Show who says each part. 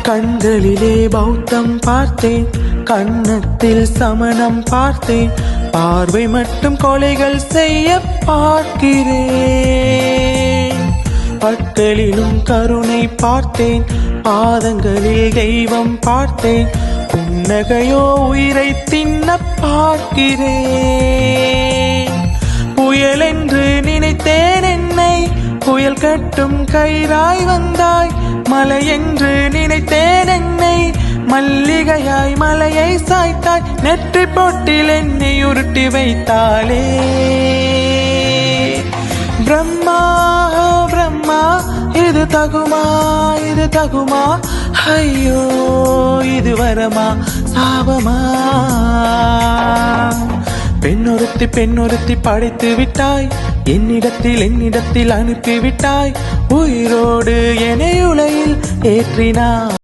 Speaker 1: கண்களிலே பௌத்தம் பார்த்தேன், கன்னத்தில் சமணம் பார்த்தேன், பார்வை மட்டும் கொலைகள் செய்ய பார்க்கிறேன். பற்களிலும் கருணை பார்த்தேன், பாதங்களில் தெய்வம் பார்த்தேன், புன்னகையோ உயிரை தின்ன பார்க்கிறேன். புயல் என்று நினைத்தேன் என்னை, புயல் கட்டும் கயிறாய் வந்தாய். மலை என்று நினைத்தேன் என்னை, மல்லிகையாய் மலையை சாய்த்தாய். நெற்றி பொட்டில் என்னை உருட்டி வைத்தாளே. பிரம்மா பிரம்மா, இது தகுமா இது தகுமா? ஐயோ இது வரமா சாபமா? பெண்ணொருத்தி படைத்து விட்டாய், என்னிடத்தில் அனுப்பிவிட்டாய். உயிரோடு என்னை உலையில் ஏற்றினாய்.